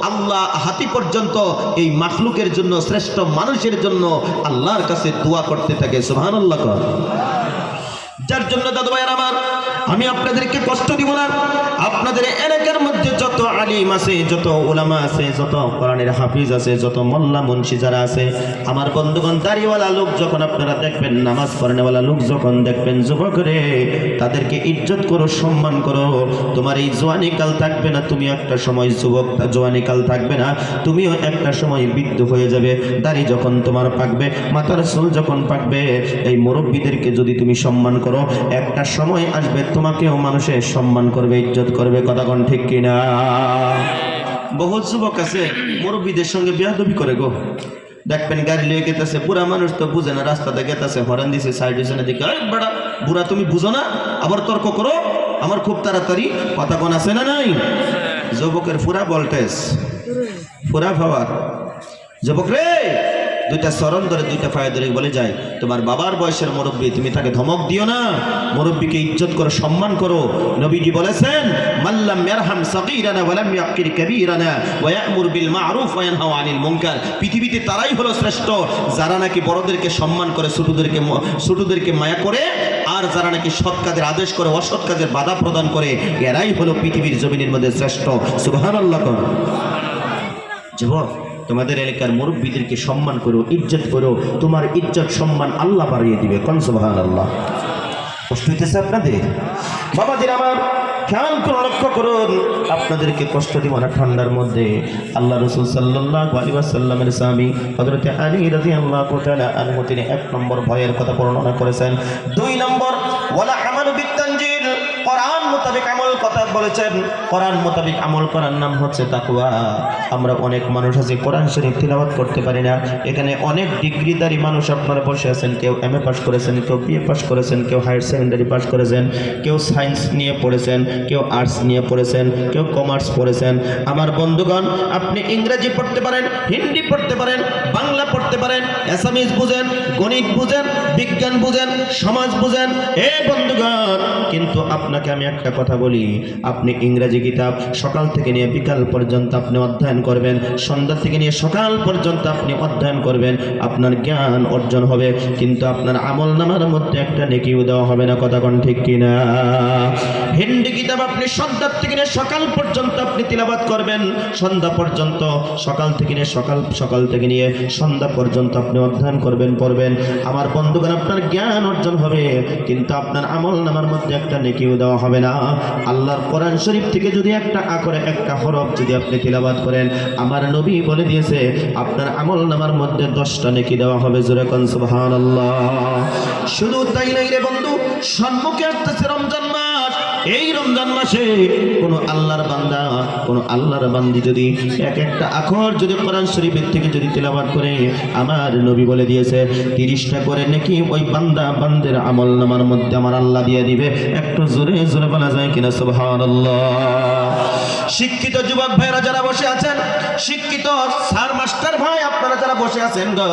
আল্লাহ হাতি পর্যন্ত এই মাখলুকের জন্য, শ্রেষ্ঠ মানুষের জন্য আল্লাহর কাছে দোয়া করতে থাকে। সুবহানাল্লাহ। যার জন্য দাদু ভাইয়ের আমার, আমি আপনাদেরকে কষ্ট দিব না। আপনাদের এলাকার মধ্যে যত আলিম আছে, যত উলামা আছে, যত কোরআনের হাফিজ আছে, যত মোল্লা মুন্সি যারা আছে, আমার বন্ধুগণ, দাড়িওয়ালা লোক যখন আপনারা দেখবেন, নামাজ পড়নেওয়ালা লোক যখন দেখবেন, যুবক রে, তাদেরকে ইজ্জত করো, সম্মান করো। তোমার এই জওয়ানি কাল থাকবে না, তুমি একটা সময় যুবক, জওয়ানি কাল থাকবে না, তুমিও একটা সময় বৃদ্ধ হয়ে যাবে। দাড়ি যখন তোমার পাকবে, মাথার চুল যখন পাকবে, এই মুরব্বীদেরকে যদি তুমি সম্মান করো, একটা সময় আসবে তোমাকেও মানুষে সম্মান করবে, ইজ্জত করবে। কথা কোন ঠিক কিনা? বহু যুবক আছে মুরব্বীদের সঙ্গে বেয়াদবি করে গো। দেখবেন গাড়ি লিয়ে গেতেছে, বুড়া মানুষ তো বুঝে না, রাস্তাতে গেতেছে, হরেন দিছে, সাইড হয়েছে না, দেখে বড়া বুড়া তুমি বুঝো না, আবার তর্ক করো আমার খুব তাড়াতাড়ি। কথা কোন আছে না নাই? যুবকের পুরা ভোল্টেজ, পুরা পাওয়ার। যুবক রে, দুইটা চরণ ধরে, দুইটা পায়ে ধরে বলে যায়, তোমার বাবার বয়সের মুরব্বী, তুমি তাকে ধমক দিও না, মুরব্বীকে ইজ্জত করো, সম্মান করো। নবীজি বলেছেন, মাল্লাম ইয়ারহাম সাগীরানা ওয়া লাম ইয়াকির কাবীরানা ওয়া ইয়া'মুর বিল মা'রুফ ওয়া ইয়ানহা আনিল মুনকার। পৃথিবীতে তারাই হলো শ্রেষ্ঠ যারা নাকি বড়দেরকে সম্মান করে, ছোটদেরকে মায়া করে, আর যারা নাকি সৎ কাজের আদেশ করে, অসৎ কাজের বাধা প্রদান করে, এরাই হলো পৃথিবীর জমিনের মধ্যে শ্রেষ্ঠ। সুবহানাল্লাহ। যুবক, তোমাদের এলাকার মুরব্বীদেরকে সম্মান করো, ইজ্জত করো, তোমার ইজ্জত সম্মান আল্লাহ বাড়িয়ে দিবে। কোন সুবহানাল্লাহ। কষ্ট হইতেছে আপনাদের? বাবাদের আমার, খেয়াল করে লক্ষ্য করুন, আপনাদেরকে কষ্ট দিব না ঠান্ডার মধ্যে। আল্লাহ রাসূল সাল্লাল্লাহু আলাইহি ওয়াসাল্লামের স্বামী হযরত আলী রাদিয়াল্লাহু তাআলা আনহু তিনি 1 নম্বর ভয়ের কথা বর্ণনা করেছেন। 2 নম্বর ওয়ালা আমালু বিতানজিল, কোরআন মোতাবেক আমল কথা বলেছেন। কোরআন মোতাবেক আমল করার নাম হচ্ছে তাকওয়া। আমরা অনেক মানুষ আছে কোরআন শরীফ তিলাওয়াত করতে পারি না। এখানে অনেক ডিগ্রিধারী মানুষ আপনারা বসে আছেন, কেউ এমএ পাস করেছেন, কেউ বিএ পাস করেছেন, কেউ হায়ার সেকেন্ডারি পাস করেছেন, কেউ সায়েন্স নিয়ে পড়েছেন, কেউ আর্টস নিয়ে পড়েছেন, কেউ কমার্স পড়েছেন। আমার বন্ধুগণ, আপনি ইংরেজি পড়তে পারেন, হিন্দি পড়তে পারেন, বাংলা পড়তে পারেন, অ্যাসামিজ বুঝেন, গণিত বুঝেন, বিজ্ঞান বুঝেন, সমাজ বুঝেন। এ বন্ধুগণ, কিন্তু আপনাকে আমি একটা কথা বলি, আপনি ইংরেজি কিতাব সকাল থেকে নিয়ে বিকাল পর্যন্ত আপনি অধ্যয়ন করবেন, সন্ধ্যা থেকে নিয়ে সকাল পর্যন্ত আপনি অধ্যয়ন করবেন, আপনার জ্ঞান অর্জন হবে, কিন্তু আপনার আমল নামার মধ্যে একটা নেকিও দেওয়া হবে না। কথা কোন ঠিক কিনা? হিন্দি কিতাব আপনি সন্ধ্যা থেকে নিয়ে সকাল পর্যন্ত আপনি তিলাওয়াত করবেন, সন্ধ্যা পর্যন্ত, সকাল থেকে নিয়ে সকাল থেকে নিয়ে সন্ধ্যা পর্যন্ত আপনি অধ্যয়ন করবেন, পড়বেন। আমার বন্ধুগণ, আপনার জ্ঞান অর্জন হবে, কিন্তু আপনার আমল নামার মধ্যে একটা নেকিও দেওয়া হবে না। আল্লাহর কোরআন শরীফ থেকে যদি একটা আখরে, একটা হরফ যদি আপনি তিলাওয়াত করেন, আমার নবী বলে দিয়েছে আপনার আমল নামার মধ্যে 10টা নেকি দেওয়া হবে। জোরে কোন সুবহানাল্লাহ। শুধু তাই নাই রে বন্ধু, সম্মুখে আসতেছে রমজান মাস। এই রমজান মাসে কোন আল্লাহর বান্দা, কোন আল্লাহর বান্দি যদি একটা আখর যদি কোরআন শরীফের থেকে যদি তিলাওয়াত করে, আমার নবী বলে দিয়েছে 30টা করে নাকি ওই বান্দা বান্দের আমল নামার মধ্যে আমার আল্লাহ দিয়ে দিবে। একটু জোরে জোরে বলা যায় কিনা সুবহানাল্লাহ। শিক্ষিত যুবক ভাইরা যারা বসে আছেন, শিক্ষিত স্যার মাস্টার ভাই আপনারা যারা বসে আছেন গো,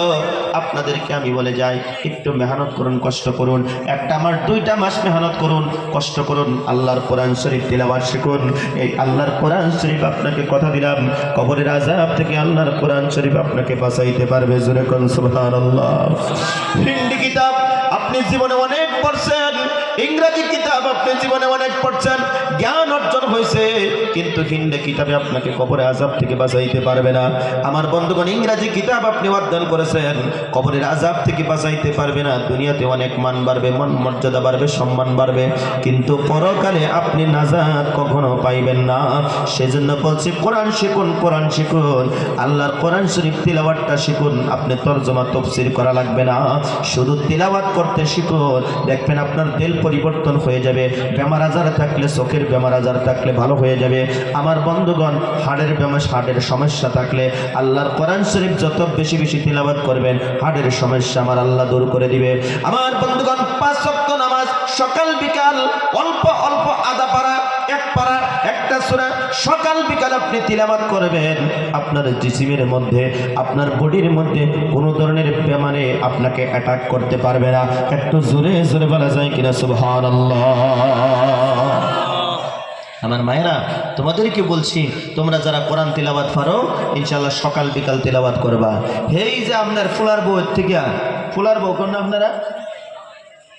আপনাদেরকে আমি বলে যাই, একটু মেহনত করুন, কষ্ট করুন। 1টা মাস 2টা মাস মেহনত করুন, কষ্ট করুন, আল্লাহর কোরআন শরীফ তিলাওয়াত শিখুন। এই আল্লাহর কোরআন শরীফ আপনাকে কথা দিলাম, কবরের আযাব থেকে আল্লাহর কোরআন শরীফ আপনাকে বাঁচাইতে পারবে। জোরে কোন সুবহানাল্লাহ। হিন্দি কিতাব আপনি জীবনে অনেক পড়ছেন, ইংরেজি কিতাব আপনি জীবনে অনেক পড়ছেন, জ্ঞান অর্জন হয়েছে, কিন্তু হিন্দি কিতাবে আপনাকে কবরের আযাব থেকে বাঁচাইতে পারবে না। আমার বন্ধুগণ, ইংরেজি কিতাব আপনি অধ্যয়ন করেছেন, কবরের আযাব থেকে বাঁচাইতে পারবে না। দুনিয়াতে অনেক মান বাড়বে, মান মর্যাদা বাড়বে, সম্মান বাড়বে, কিন্তু পরকালে আপনি নাজাত কখনো পাইবেন না। সেজন্য বলছি, কোরআন শিখুন, কোরআন শিখুন, আল্লাহর কোরআন শরীফ তিলাওয়াতটা শিখুন। আপনি তরজমা তাফসীর করা লাগবে না, শুধু তিলাওয়াত করতে শিখুন। দেখবেন আপনার দিল পরিবর্তন হয়ে যাবে। বেমার আজার থাকলে, চোখের বেমার আজার থাকলে ভালো হয়ে যাবে। আমার বন্ধুগণ, হার্টের সমস্যা থাকলে আল্লাহর কোরআন শরীফ যত বেশি বেশি তিলাওয়াত করবেন, হার্টের সমস্যা আমার আল্লাহ দূর করে দিবে। আমার বন্ধুগণ, 5 ওয়াক্ত নামাজ সকাল বিকাল অল্প অল্প আধা পারা, 1 পারা, 1টা সূরা সকাল বিকাল আপনি তিলাওয়াত করবেন। আপনার জিসিমের মধ্যে, আপনার বডির মধ্যে কোনো ধরনের বেমারে আপনাকে অ্যাটাক করতে পারবে না। একটু জোরে জোরে বলা যায় কিনা সুবহানাল্লাহ। আমার মায়েরা তোমাদেরকে বলছি, তোমরা যারা কোরআন তিলাওয়াত পারো ইনশাআল্লাহ সকাল বিকাল তিলাওয়াত করবা। এই যে আপনার ফুলার বউয়ের থেকে, ফুলার বউ কোন না আপনারা,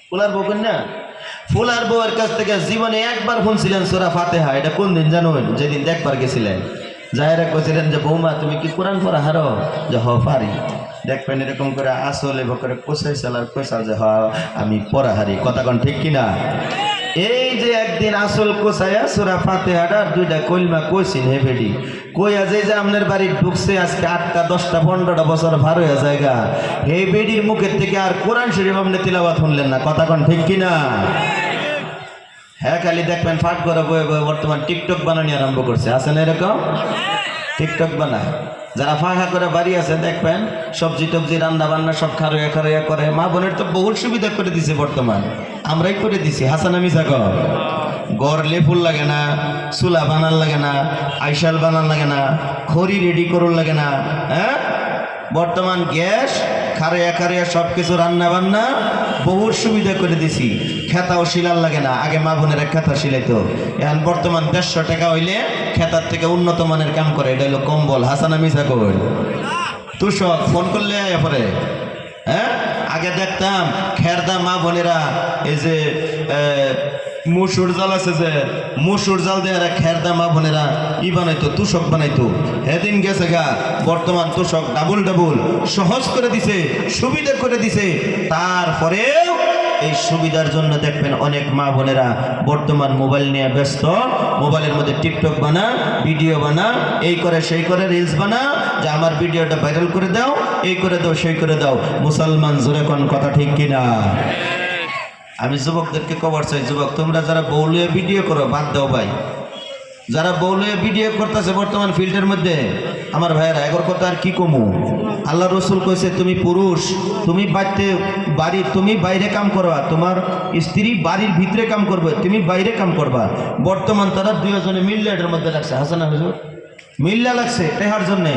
ফুলার বউ কোন না, ফুলার বউয়ের কাছ থেকে জীবনে একবার শুনছিলেন সূরা ফাতিহা। এটা কোন দিন জানুন? যেদিন দেখবার গেছিলেন, যাহেরা কইছিলেন যে বৌমা তুমি কি কোরআন পড়া হারো? যে হ পারি। দেখবেন এরকম করে আসলে করে কোসাই চালার কোসা যে হ আমি পড়া হারি। কথা কোন ঠিক কিনা? এই যে একদিন আসল কোসাইয়া সূরা ফাতিহাটা দুইটা কলমা কইছেন হে বেডি, কইয়া যে আপনার বাড়ি ঢুকছে আজকে 8টা 10টা 15টা বছর ভার হয়ে জায়গা, হে বেডির মুখের থেকে আর কোরআন শরীফ আপনি তিলাওয়াত শুনলেন না। কথা কোন ঠিক কিনা? হ্যাঁ, খালি দেখবেন ফাট করে বয়ে বয়ে বর্তমান টিকটক বানানি আরম্ভ করছে। আছে না এরকম? টিকটক বানায় যারা ফাঁকা করে বাড়ি আছে, দেখবেন সবজি টবজি রান্না বান্না সব খারইয়া খারইয়া করে। মা বোনের তো বহু সুবিধা করে দিছে বর্তমান, আমরাই করে দিছি। হাসানা মিশা গড় লেফুল লাগে না, চুলা বানার লাগে না, আইসাল বানার লাগে না, খড়ি রেডি করুন লাগে না। হ্যাঁ, বর্তমান গ্যাস খারইয়া খারইয়া সব কিছু রান্না বান্না বহু সুবিধা করে দিছি। খেতাও শিলার লাগে না। আগে মা বোনেরা খেতা শিলাইতো, এখন বর্তমান 150 টাকা হইলে খেতার থেকে উন্নত মানের কাম করে। এটা হলো কম্বল। হাসানা মিশা কই তুষক ফোন করলে এরপরে। হ্যাঁ, আগে দেখতাম খেরদা মা বোনেরা এই যে মুসুর জাল আছে, যে মুসুর জাল দিয়ে খেরদা মা বোনেরা ই বানাইতো, তুষক বানাইতো। এদিন গেছে গা, বর্তমান তুষক ডাবল ডাবল সহজ করে দিছে, সুবিধা করে দিছে। তারপরেও এই সুবিধার জন্য দেখবেন অনেক মা বোনেরা বর্তমান মোবাইল নিয়ে ব্যস্ত। মোবাইলের মধ্যে টিকটক বানা, ভিডিও বানা, এই করে সেই করে রিলস বানা, যে আমার ভিডিওটা ভাইরাল করে দাও, এই করে দাও সেই করে দাও। মুসলমান জোরে কোন কথা ঠিক কিনা? আমি যুবকদেরকে খবর চাই, যুবক তোমরা যারা বউলিয়া ভিডিও করো বাদ দাও ভাই। যারা বউলিয়া ভিডিও করতেছে বর্তমান ফিল্ডের মধ্যে, আমার ভাইয়েরা এগর কথা আর কি কমু। আল্লাহ রসুল কইছে তুমি পুরুষ, তুমি তুমি বাইরে কাম করবা, তোমার স্ত্রী বাড়ির ভিতরে কাম করবে, তুমি বাইরে কাম করবা। বর্তমান তারা দুজনে মিল্লা এটার মধ্যে লাগছে। হাসানা হুজুর মিল্লা লাগছে টেহার জন্যে।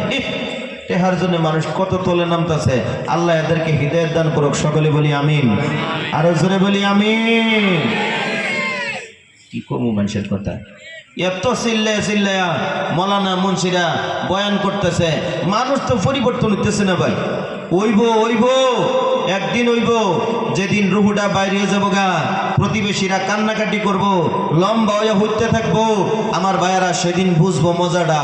টেহার জন্য মানুষ কত তলে নামতেছে। আল্লাহ এদেরকে হৃদয়ের দান করুক। সকলে বলি আমিন, আরো জোরে বলি আমিন। কি কমু মানুষের কথা, এত চিল্লায়া মৌলানা মুন্সিরা বয়ান করতেছে, মানুষ তো পরিবর্তন হইতেছে না ভাই। ওইব একদিন হইব যেদিন রুহুটা বাইরে যাব গা, প্রতিবেশীরা কান্নাকাটি করব, লম্বা হয়ে হইতে থাকবো। আমার ভাইয়ারা সেদিন বুঝবো মজাটা।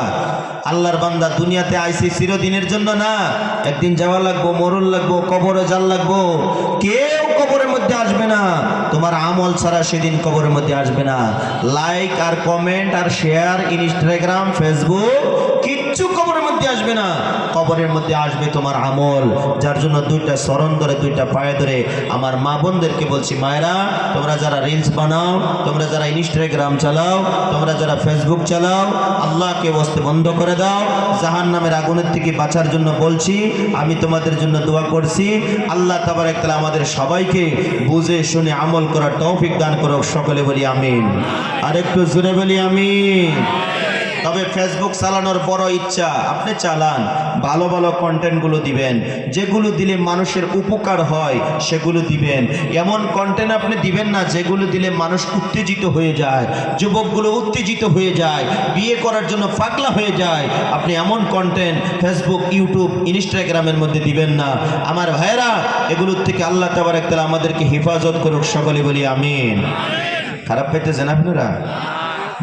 আল্লাহর বান্দা দুনিয়াতে আইসি চিরদিনের জন্য না, একদিন যাওয়া লাগবো, মরণ লাগবো, কবরে যাল লাগবো। কেউ কবরের মধ্যে আসবে না তোমার আমল ছাড়া, সেদিন কবরের মধ্যে আসবে না। লাইক আর কমেন্ট আর শেয়ার, ইনস্টাগ্রাম, ফেসবুক কিচ্ছু কবরের মধ্যে আসবে না। কবরের মধ্যে আসবে তোমার আমল। যার জন্য দুইটা চরণ ধরে, দুইটা পায়ে ধরে আমার মা বোনদেরকে বলছি, মায়েরা তোমরা যারা রিলস বানাও, তোমরা যারা ইনস্টাগ্রাম চালাও, তোমরা যারা ফেসবুক চালাও, আল্লাহকে বসতে বন্ধ করে দাও। জাহান্নামের আগুনের থেকে বাঁচার জন্য বলছি, আমি তোমাদের জন্য দোয়া করছি। আল্লাহ তাবারক তাআলা আমাদের সবাইকে বুঝে শুনে আমল করার তৌফিক দান করুক। সকলে বলি আমিন, আর একটু জোরে বলি আমিন। তবে ফেসবুক চালানোর বড় ইচ্ছা, আপনি চালান, ভালো ভালো কন্টেন্টগুলো দিবেন, যেগুলো দিলে মানুষের উপকার হয় সেগুলো দিবেন। এমন কন্টেন্ট আপনি দিবেন না যেগুলো দিলে মানুষ উত্তেজিত হয়ে যায়, যুবকগুলো উত্তেজিত হয়ে যায়, বিয়ে করার জন্য পাগলা হয়ে যায়। আপনি এমন কন্টেন্ট ফেসবুক, ইউটিউব, ইনস্টাগ্রামের মধ্যে দিবেন না। আমার ভাইয়েরা, এগুলোর থেকে আল্লাহ তাবারক তাআলা আমাদেরকে হেফাজত করুক। সকলে বলি আমিন। খারাপ পেতেছেন আপনারা?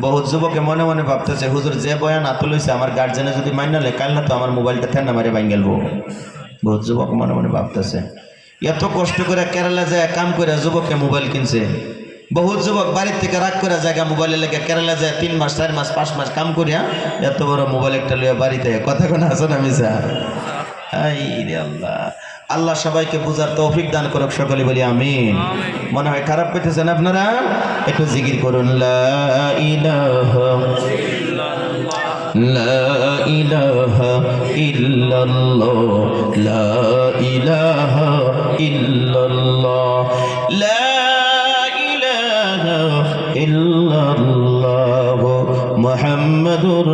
বহুত যুবকে মনে মনে ভাবতেছে, হুজুর যে বয়ান হাতে লইছে আমার গার্জেনে যদি মাইনা লে, কাল না তো আমার মোবাইলটা ঠেন্না মারে ভাঙ্গেলবো। বহুত যুবক মনে মনে ভাবতেছে। এত কষ্ট করে কেরালা যায় কাম করে যুবককে মোবাইল কিনছে। বহুত যুবক বাড়ির থেকে রাগ করে জায়গা মোবাইলে লেগে কেরালা যায় 3 মাস 4 মাস 5 মাস কাম করিয়া এত বড় মোবাইল একটা লইয়া বাড়িতে। কথা কোন আছে না মিছা? আই রে আল্লাহ, আল্লাহ সবাইকে বুঝার তৌফিক দান করুক। সকলে বলি আমিন। মনে হয় খারাপ পেতেছেন আপনারা? একটু জিকির করুন, লা ইলাহা ইল্লাল্লাহ, লা ইলাহা ইল্লাল্লাহ, লা ইলাহা ইল্লাল্লাহ, মুহাম্মাদুর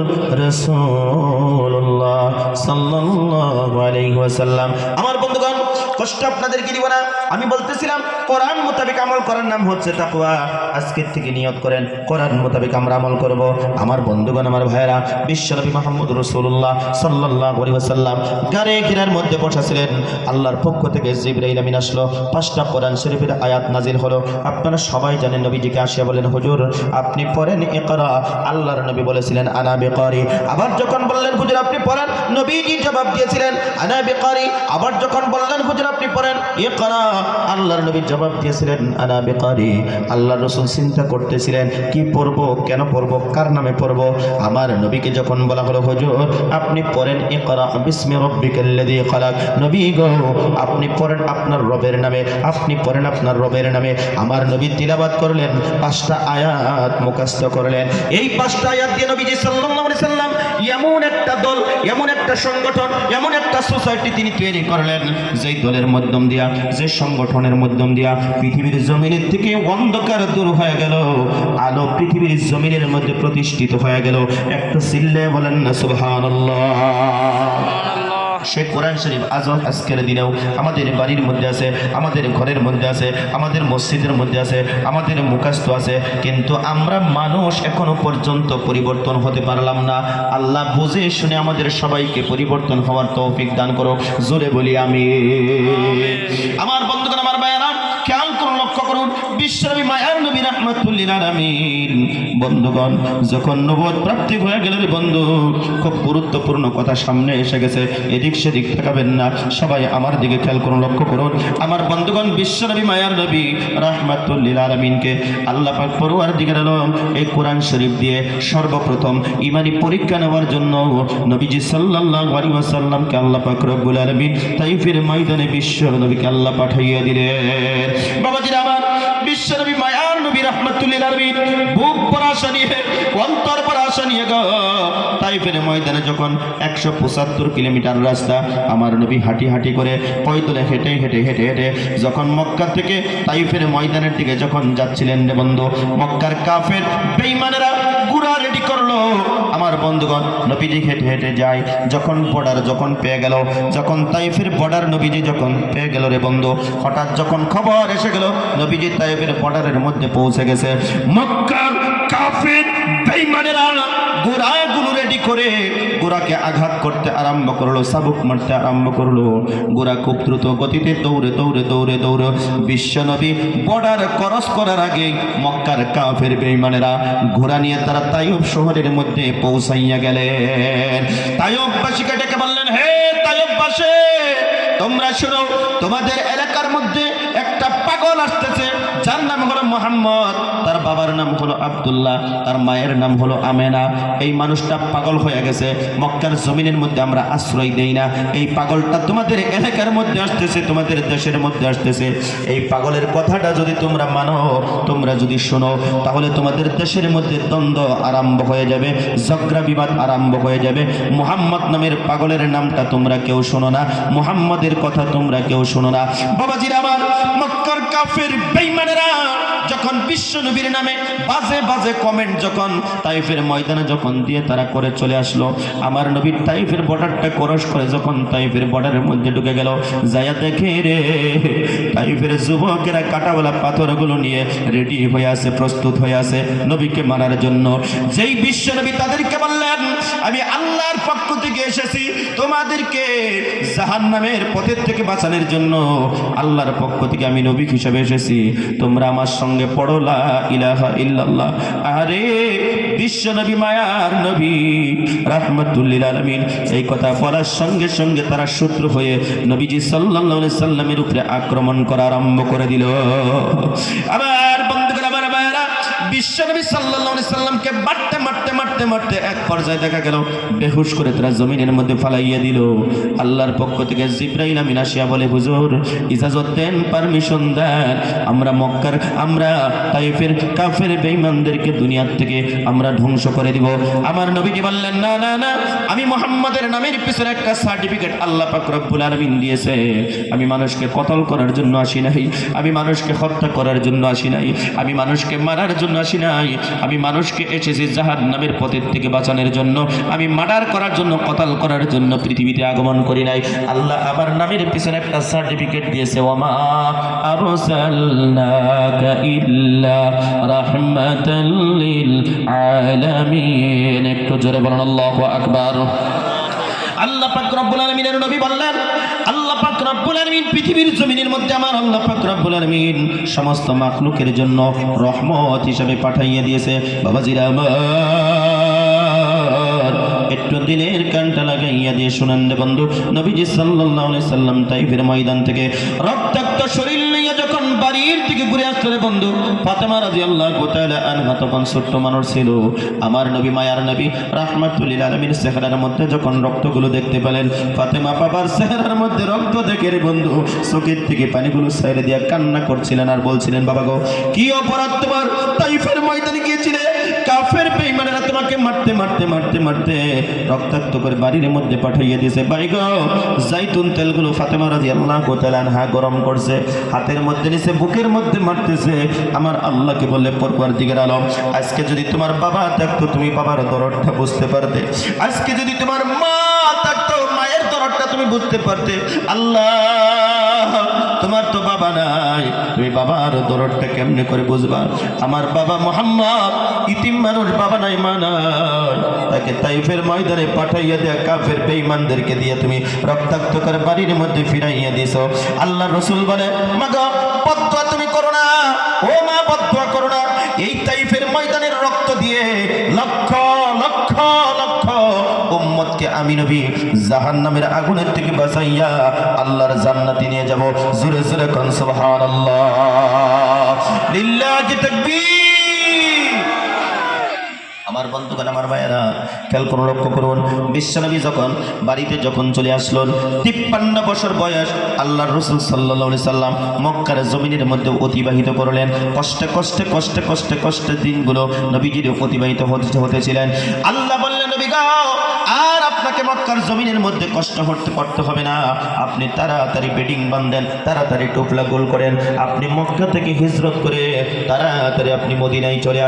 রাসূলুল্লাহ সাল্লাল্লাহু আলাইহি ওয়াসাল্লাম। আমার বন্ধুগণ, কষ্ট আপনাদেরকে দিব না। আমি বলতেছিলাম কোরআন মোতাবেক আমল করার নাম হচ্ছে তাকওয়া। আজকের থেকে নিয়ত করেন কোরআন মোতাবেক আমরা আমল করব। আমার বন্ধুগণ, আমার ভাইয়েরা, বিশ্বনবী মুহাম্মদ রাসূলুল্লাহ সাল্লাল্লাহু আলাইহি ওয়াসাল্লাম গারে ঘিরার মধ্যে বসেছিলেন। আল্লাহর পক্ষ থেকে জিবরাইল আমিন আসলো, 5টা কোরআন শরীফের আয়াত নাজিল হলো। আপনারা সবাই জানেন, নবীজিকে আসিয়া বলেন, হুজুর আপনি পড়েন ইকরা। আল্লাহর নবী বলেছিলেন আনা বিকারি। আবার যখন বললেন হুজুর আপনি পড়েন, নবীজি জবাব দিয়েছিলেন আনা বিকারি। আবার যখন বললেন হুজুর আপনি পড়েন ইকরা, আল্লাহর নবী জবাব দিয়েছিলেন আনা বিকারি। আল্লাহর রাসূল চিন্তা করতেছিলেন কি পড়বো, কেন পড়বো, কার নামে পড়বো। আমার নবীকে যখন বলা হলো হুজুর আপনি পড়েন ইকরা বিসমি রাব্বিকাল্লাযী খালাক, নবী গো আপনি পড়েন আপনার রবের নামে, আপনি পড়েন আপনার রবের নামে। আমার নবী তিলাওয়াত করলেন, 5টা আয়াত মুখস্থ করলেন। এই 5টা আয়াত দিয়ে নবীজি সাল্লাল্লাহু আলাইহি সাল্লাম এমন একটা দল, এমন একটা সংগঠন, এমন একটা সোসাইটি তিনি তৈরি করলেন, যেই দলের মাধ্যম দিয়া, যে সংগঠনের মাধ্যম দিয়া পৃথিবীর জমিনের থেকে অন্ধকার দূর হয়ে গেল, আলো পৃথিবীর জমিনের মধ্যে প্রতিষ্ঠিত হয়ে গেল। একটু চিল্লায়ে বলেন না সুবহানাল্লাহ। সে কোরআন শরীফ আজকের দিনেও আমাদের বাড়ির মধ্যে আছে, আমাদের ঘরের মধ্যে আছে, আমাদের মসজিদের মধ্যে আছে, আমাদের মুখস্থ আছে, কিন্তু আমরা মানুষ এখনো পর্যন্ত পরিবর্তন হতে পারলাম না। আল্লাহ বুঝে শুনে আমাদের সবাইকে পরিবর্তন হওয়ার তৌফিক দান করো, জোরে বলি আমিন। আমার বন্ধুগণ, আমার ভাইয়েরা, খেয়াল করুন, লক্ষ্য করুন, বিশ্বনবী মায়ার নবী রাহমাতুল লিল আলামিন বন্ধুগণ যখন নবুয়ত প্রাপ্তি হয়ে গেল, বন্ধু খুব গুরুত্বপূর্ণ কথা সামনে এসে গেছে, এদিক সেদিক তাকাবেন না, সবাই আমার দিকে খেয়াল করুন, লক্ষ্য করুন। আমার বন্ধুগণ, বিশ্বনবী মায়ার নবী রাহমাতুল লিল আলামিনকে আল্লাহ পাক পরওয়ারদিগার আলম এই কোরআন শরীফ দিয়ে সর্বপ্রথম ঈমানি পরীক্ষা নেওয়ার জন্য নবীজি সাল্লাল্লাহু আলাইহি ওয়াসাল্লামকে আল্লাহ পাক রব্বুল আলামিন তাইফের ময়দানে বিশ্ব নবীকে আল্লাহ পাঠাইয়া দিলেন। বাবাজিরা আমার, বিশ্বনবী মায়ার নবী রাহমাতুল লিল আলামিন বুক ভরা আশা নিয়ে, অন্তর ভরা আশা নিয়ে তাইফের ময়দানে যখন 175 কিলোমিটার রাস্তা আমার নবী হাঁটি হাঁটি করে পয়দলে হেঁটে হেঁটে হেঁটে হেঁটে যখন মক্কা থেকে তাইফের ময়দানের দিকে যখন যাচ্ছিলেন রে বন্ধু, মক্কার কাফের বেঈমানেরা গুড়া রেডি করলো। আমার বন্ধুগণ, নবীজি হেঁটে হেঁটে যায়, যখন বর্ডার যখন পেয়ে গেল, যখন তাইফের বর্ডার নবীজি যখন পেয়ে গেল রে বন্ধু, হঠাৎ যখন খবর এসে গেল নবীজি তাইফের বর্ডারের মধ্যে পৌঁছে গেছে, মক্কার কাফের বেঈমানেরা গোড়াগুলো রেডি করে গোড়াকে আঘাত করতে আরম্ভ করলো, চাবুক মারতে আরম্ভ করলো। গোড়া খুব দ্রুত গতিতে দৌড়ে দৌড়ে দৌড়ে দৌড়ে বিশ্বনবী বর্ডার ক্রস করার আগে মক্কার কাফের বেঈমানেরা ঘোড়া নিয়ে তারা তাইফ শহরের মধ্যে পৌঁছাইয়া গেলেন। তাইফবাসীকে ডেকে বললেন, হে তাইফবাসী, তোমরা শুনো, তোমাদের এলাকার মধ্যে একটা পাগল আসতেছে, যার নাম হলো মুহাম্মদ, তার বাবার নাম হলো আব্দুল্লাহ, তার মায়ের নাম হলো আমেনা। এই মানুষটা পাগল হয়ে গেছে, মক্কার জমিনের মধ্যে আমরা আশ্রয় দেই না। এই পাগলটা তোমাদের এলাকার মধ্যে আসতেছে, তোমাদের দেশের মধ্যে আসতেছে। এই পাগলের কথাটা যদি তোমরা মানো, তোমরা যদি শোনো, তাহলে তোমাদের দেশের মধ্যে দ্বন্দ্ব আরম্ভ হয়ে যাবে, ঝগড়া বিবাদ আরম্ভ হয়ে যাবে। মুহাম্মদ নামের পাগলের নামটা তোমরা কেউ শোনো না, মুহাম্মদের কথা তোমরা কেউ শোনো না। বাবাজিরা আমার, মক্কার কাফের বেঈমানেরা যখন বিশ্ব নবীর নামে বাজে বাজে কমেন্ট যখন তাইফের ময়দানে যখন দিয়ে তারা করে চলে আসলো, আমার নবীর তাইফের বর্ডারটা ক্রস করে যখন তাইফের বর্ডারের মধ্যে ঢুকে গেল, যায়া দেখে রে তাইফের যুবকেরা কাঁটাওয়ালা পাথরগুলো নিয়ে রেডি হয়ে আছে, প্রস্তুত হয়ে আছে নবীকে মারার জন্য। যেই বিশ্ব নবী তাদেরকে বললেন, আমি আল্লাহর পক্ষ থেকে এসেছি তোমাদেরকে জাহান্নামের পথের থেকে বাঁচানোর জন্য, আল্লাহর পক্ষ থেকে আমি নবী হিসেবে এসেছি, তোমরা আমার সঙ্গে পড়ো লা ইলাহা ইল্লাল্লাহ। আরে বিশ্ব নবী মায়ার নবী রাহমাতুল লিল আলামিন এই কথা বলার সঙ্গে সঙ্গে তারা শত্রু হয়ে নবীজি সাল্লাল্লাহু আলাইহি সাল্লামের উপরে আক্রমণ করা আরম্ভ করে দিল। আবার বন্ধুগণ, আমার ভাইরা, বিশ্ব নবী সাল্লাল্লাহু আলাইহি সাল্লামকে মারতে মারতে মারতে মারতে এক পর্যায়ে দেখা গেল বেহুশ করে তারা জমিনের মধ্যে ফালাইয়া দিল। আল্লাহর পক্ষ থেকে জিবরাইল আমিন আসিয়া বলে, হুজুর ইজাজত দেন, পারমিশন দেন, আমরা মক্কার, আমরা তাইফের কাফের বেঈমানদেরকে দুনিয়ার থেকে আমরা ধ্বংস করে দিব। আমার নবীজি বললেন, না না না, আমি মুহাম্মাদের নামের পিছনে একটা সার্টিফিকেট আল্লাহ পাক রব্বুল আলামিন দিয়েছে। আমি মানুষকে কতল করার জন্য আসি নাই, আমি মানুষকে হত্যা করার জন্য আসি নাই, আমি মানুষকে মারার জন্য আসি নাই, আমি মানুষকে এসেছি জাহান্নামের পথে মুসিবতের থেকে বাঁচানোর জন্য, আমি মার্ডার করার জন্য, কতল করার জন্য পৃথিবীতে আগমন করি নাই। আল্লাহ আমার নামের পিছনে একটা সার্টিফিকেট দিয়েছে, ওয়ামা আরসালনাকা ইল্লা রাহমাতাল লিল আলামিন। একটু জোরে বলুন আল্লাহু আকবার। আল্লাহ পাক রব্বুল আলামিনের নবী বললেন, আল্লাহ পাক রব্বুল আলামিন পৃথিবীর জমিনের মধ্যে আমার আল্লাহ পাক রব্বুল আলামিন সমস্ত মাখলুকের জন্য রহমত হিসেবে পাঠাইয়া দিয়েছে। বাবাজিরা আমার, একটু দিলের কানটা লাগাইয়া দিয়ে শুনেন রে বন্ধু, নবীজি সাল্লাল্লাহু আলাইহি সাল্লাম তাইফের ময়দান থেকে রক্তাক্ত শরীর নিয়ে যখন বাড়ির দিকে ঘুরে আসছে রে বন্ধু, ফাতেমা রাদিয়াল্লাহু তাআলা আনহা তখন ছোট্ট মানুষ ছিল। আমার নবী, মায়ার নবী রাহমাতুল লিল আলামিন চেহারার মধ্যে যখন রক্তগুলো দেখতে পেলেন, ফাতেমা বাবার চেহারার মধ্যে রক্ত দেখে রে বন্ধু চোখের থেকে পানিগুলো ছেড়ে দিয়ে কান্না করছিলেন আর বলছিলেন, বাবা গো, কি অপরাধ তোমার? তাইফের ময়দানে গিয়েছিলে, কাফের বেঈমানেরা তোমাকে মারতে মারতে মারতে মারতে রক্তাক্ত করে বাড়ির মধ্যে পাঠাইয়া দিয়েছে। ভাই গো, জাইতুন তেলগুলো ফাতেমা রাদিয়াল্লাহু তাআলা আনহা গরম করছে, হাতের মধ্যে নিচে বুকের মধ্যে মারতেছে। আমার আল্লাহকে বলে, পরওয়ারদিগার আলম, আজকে যদি তোমার বাবা থাকতো তুমি বাবার দরদটা বুঝতে পারতে, আজকে যদি তোমার মা থাকতো মায়ের দরদটা তুমি বুঝতে পারতে। আল্লাহ, তোমার তো বাবা নাই, তুমি বাবার দরদটা কেমনে করে বুঝবা? আমার বাবা মুহাম্মদ ইতিম মানুষ, বাবা নাই, মা নাই, তাকে তাইফের ময়দানে পাঠাইয়া দেয়া কাফের বেঈমানদেরকে দিয়ে তুমি রক্তাক্ত করে বাড়ির মধ্যে ফিরাইয়া দিছো। আল্লাহ রাসূল বলে, মা গো, বদদুয়া তুমি করো না, ও মা, বদদুয়া করো না। এই তাইফের ময়দানের রক্ত দিয়ে লক্ষ লক্ষ লক্ষ উম্মতকে আমি নবী জাহান্নামের আগুনের থেকে বাঁচাইয়া আল্লাহর জান্নাতে নিয়ে যাব। জোরে জোরে কোন সুবহানাল্লাহ, লিল্লাহি তাকবীর। আমার বন্ধুগণ, আমার ভাইয়েরা, খেয়াল করুন, লক্ষ্য করুন, বিশ্বনবী যখন বাড়িতে যখন চলে আসলেন, 53 বছর বয়স, আল্লাহর রাসূল সাল্লাল্লাহু আলাইহি সাল্লাম মক্কার জমিনের মধ্যে অতিবাহিত করলেন। কষ্টে কষ্টে কষ্টে কষ্টে কষ্টে দিনগুলো নবীজির অতিবাহিত হতেছিলেন। আল্লাহ বললেন, নবী গো, আর আপনাকে মক্কার জমিনের মধ্যে কষ্ট করতে হবে না, আপনি তাড়াতাড়ি বেডিং বাঁধেন, তাড়াতাড়ি টোপলা গোল করেন, আপনি মক্কা থেকে হিজরত করে তাড়াতাড়ি আপনি মদিনায় চলে আসেন।